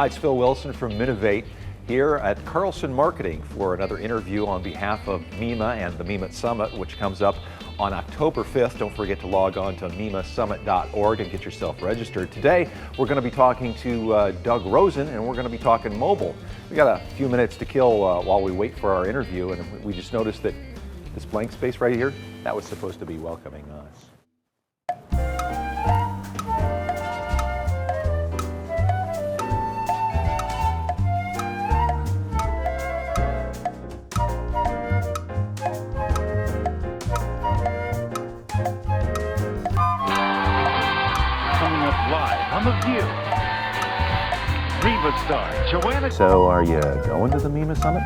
Hi, it's Phil Wilson from Minnovate here at Carlson Marketing for another interview on behalf of MIMA and the MIMA Summit, which comes up on October 5th. Don't forget to log on to mimasummit.org and get yourself registered. Today, we're going to be talking to Doug Rozen, and we're going to be talking mobile. We got a few minutes to kill while we wait for our interview, and we just noticed that this blank space right here, that was supposed to be welcoming us. On The View, Riva star Joanna. So are you going to the MIMA Summit?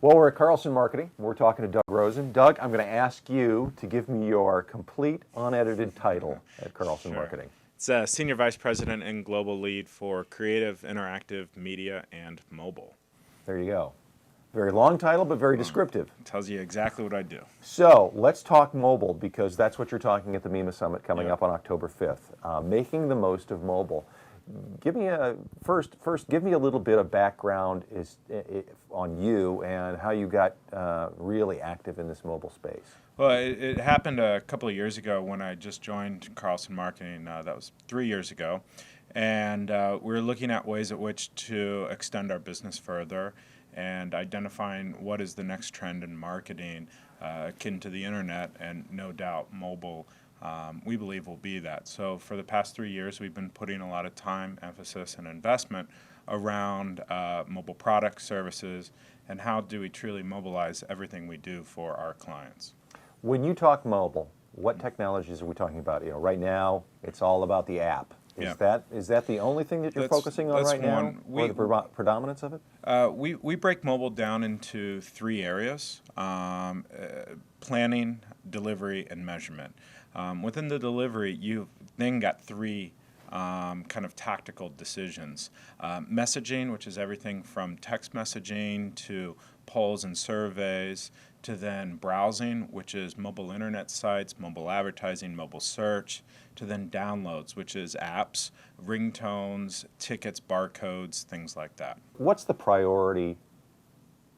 Well, we're at Carlson Marketing. We're talking to Doug Rozen. Doug, I'm going to ask you to give me your complete, unedited title at Carlson Marketing. It's Senior Vice President and Global Lead for Creative, Interactive, Media, and Mobile. There you go. Very long title, but very descriptive. It tells you exactly what I do. So let's talk mobile, because that's what you're talking at the MIMA Summit coming up on October 5th. Making the most of mobile. Give me first give me a little bit of background on you and how you got really active in this mobile space. Well, it happened a couple of years ago when I just joined Carlson Marketing. That was 3 years ago. And we were looking at ways at which to extend our business further and identifying what is the next trend in marketing akin to the internet, and no doubt mobile we believe will be that. So for the past 3 years, we've been putting a lot of time, emphasis, and investment around mobile products, services, and how do we truly mobilize everything we do for our clients. When you talk mobile, what technologies are we talking about? You know, right now, it's all about the app. Is that the only thing that you're focusing on right now, or the predominance of it? We break mobile down into 3 areas: planning, delivery, and measurement. Within the delivery, you've then got 3 kind of tactical decisions. Messaging, which is everything from text messaging to polls and surveys, to then browsing, which is mobile internet sites, mobile advertising, mobile search, to then downloads, which is apps, ringtones, tickets, barcodes, things like that. What's the priority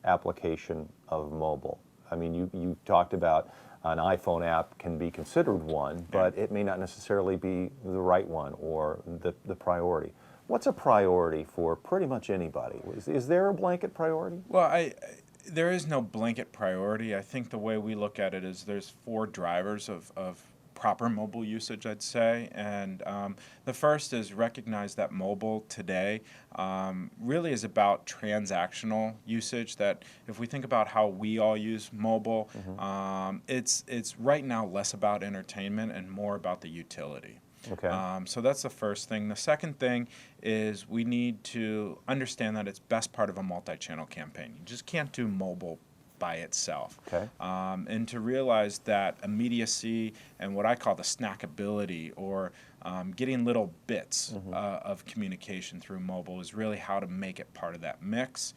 application of mobile? I mean, you talked about an iPhone app can be considered one, but it may not necessarily be the right one or the priority. What's a priority for pretty much anybody? Is there a blanket priority? Well, there is no blanket priority. I think the way we look at it is there's 4 drivers of proper mobile usage, I'd say. And the first is recognize that mobile today really is about transactional usage. That if we think about how we all use mobile, it's right now less about entertainment and more about the utility. Okay. So that's the first thing. The second thing is we need to understand that it's best part of a multi-channel campaign. You just can't do mobile by itself. Okay. And to realize that immediacy and what I call the snackability, or getting little bits of communication through mobile, is really how to make it part of that mix.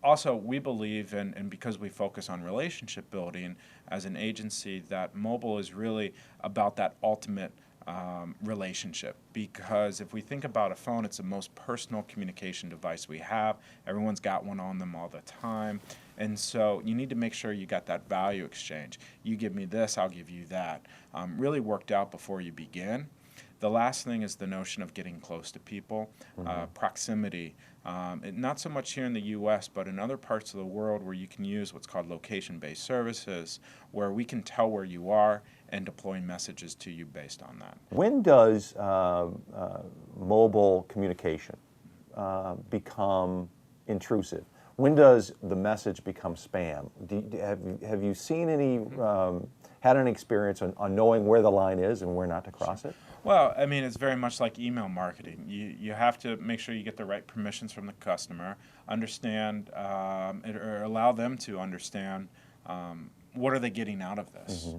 Also, we believe, and because we focus on relationship building as an agency, that mobile is really about that ultimate relationship. Because if we think about a phone, it's the most personal communication device we have. Everyone's got one on them all the time. And so you need to make sure you got that value exchange. You give me this, I'll give you that. Really worked out before you begin. The last thing is the notion of getting close to people, proximity. Not so much here in the U.S., but in other parts of the world where you can use what's called location-based services, where we can tell where you are and deploy messages to you based on that. When does mobile communication become intrusive? When does the message become spam? Have you seen any, had an experience on knowing where the line is and where not to cross it? Well, I mean, it's very much like email marketing. You have to make sure you get the right permissions from the customer, understand, or allow them to understand what are they getting out of this.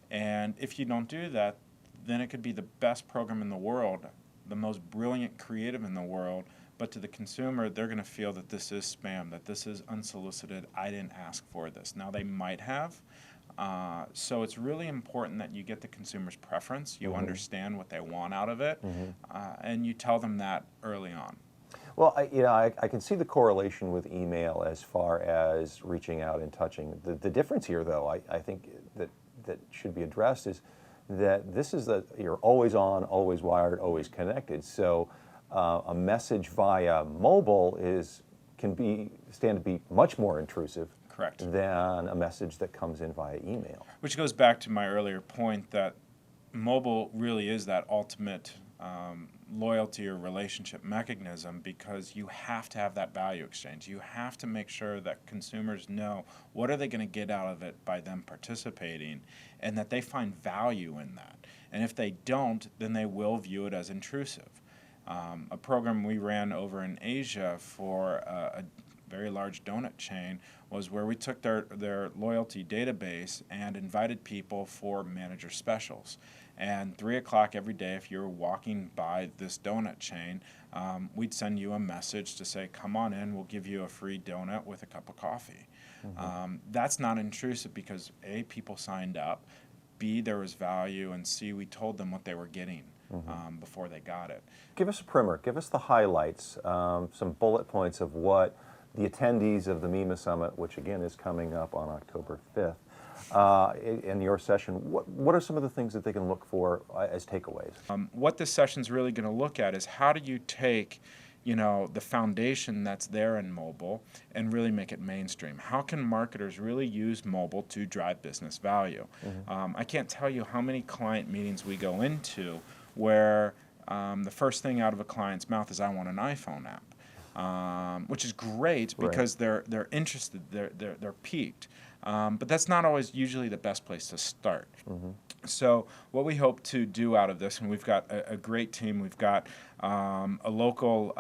And if you don't do that, then it could be the best program in the world, the most brilliant creative in the world, but to the consumer, they're going to feel that this is spam, that this is unsolicited, I didn't ask for this. Now, they might have, So it's really important that you get the consumer's preference, you understand what they want out of it, and you tell them that early on. Well, I can see the correlation with email as far as reaching out and touching. The difference here, though, I think that should be addressed is that this is you're always on, always wired, always connected. So a message via mobile can stand to be much more intrusive. Correct. Than a message that comes in via email. Which goes back to my earlier point that mobile really is that ultimate loyalty or relationship mechanism, because you have to have that value exchange. You have to make sure that consumers know what are they going to get out of it by them participating, and that they find value in that. And if they don't, then they will view it as intrusive. A program we ran over in Asia for a very large donut chain was where we took their loyalty database and invited people for manager specials. And 3 o'clock every day, if you're walking by this donut chain, we'd send you a message to say, come on in, we'll give you a free donut with a cup of coffee. That's not intrusive because A, people signed up, B, there was value, and C, we told them what they were getting before they got it. Give us a primer, give us the highlights, some bullet points of what the attendees of the MIMA Summit, which again is coming up on October 5th, in your session, what are some of the things that they can look for as takeaways? What this session's really going to look at is how do you take, the foundation that's there in mobile and really make it mainstream? How can marketers really use mobile to drive business value? I can't tell you how many client meetings we go into where the first thing out of a client's mouth is, I want an iPhone app. Which is great because they're interested, they're piqued. But that's not always usually the best place to start. So what we hope to do out of this, and we've got a great team, we've got a local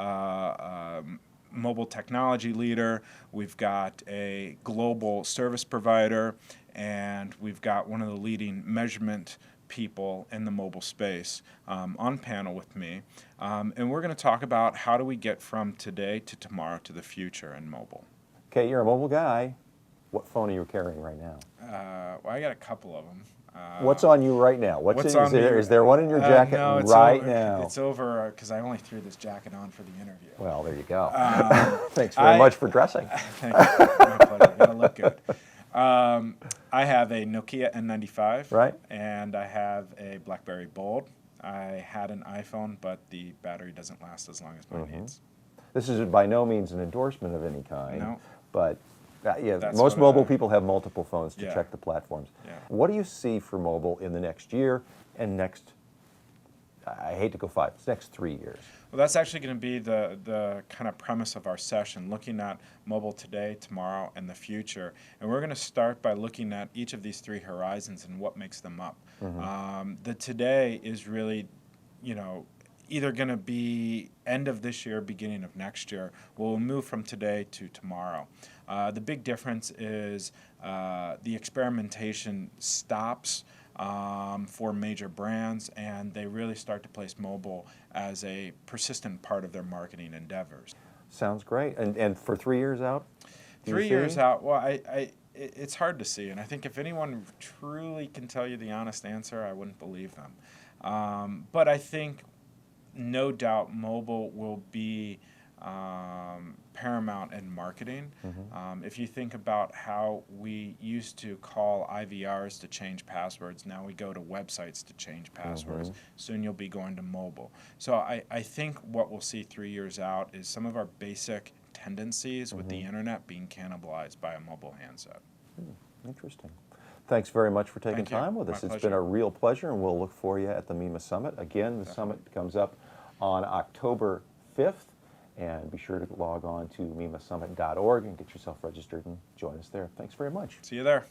mobile technology leader, we've got a global service provider, and we've got one of the leading measurement people in the mobile space on panel with me. And we're going to talk about how do we get from today to tomorrow to the future in mobile. Okay, you're a mobile guy. What phone are you carrying right now? Well, I got a couple of them. What's on you right now? Is there one in your jacket no, it's right over, now? It's over because I only threw this jacket on for the interview. Well, there you go. Thanks very much for dressing. Thank you. My pleasure. You look good. I have a Nokia N95, right, and I have a BlackBerry Bold. I had an iPhone, but the battery doesn't last as long as mine needs. This is by no means an endorsement of any kind, no. But most mobile people have multiple phones to check the platforms. Yeah. What do you see for mobile in the next year and next, I hate to go 5, next 3 years? Well, that's actually going to be the kind of premise of our session, looking at mobile today, tomorrow, and the future. And we're going to start by looking at each of these 3 horizons and what makes them up. The today is really, either going to be end of this year, beginning of next year. We'll move from today to tomorrow. The big difference is the experimentation stops for major brands, and they really start to place mobile as a persistent part of their marketing endeavors. Sounds great. And for 3 years out? 3 years out, well, it's hard to see, and I think if anyone truly can tell you the honest answer, I wouldn't believe them. But I think, no doubt, mobile will be paramount in marketing. If you think about how we used to call IVRs to change passwords, now we go to websites to change passwords. Soon you'll be going to mobile. So I think what we'll see 3 years out is some of our basic tendencies with the internet being cannibalized by a mobile handset. Interesting. Thanks very much for taking time with us. My It's been a real pleasure, and we'll look for you at the MIMA Summit. Again, the summit comes up on October 5th. And be sure to log on to mimasummit.org and get yourself registered and join us there. Thanks very much. See you there.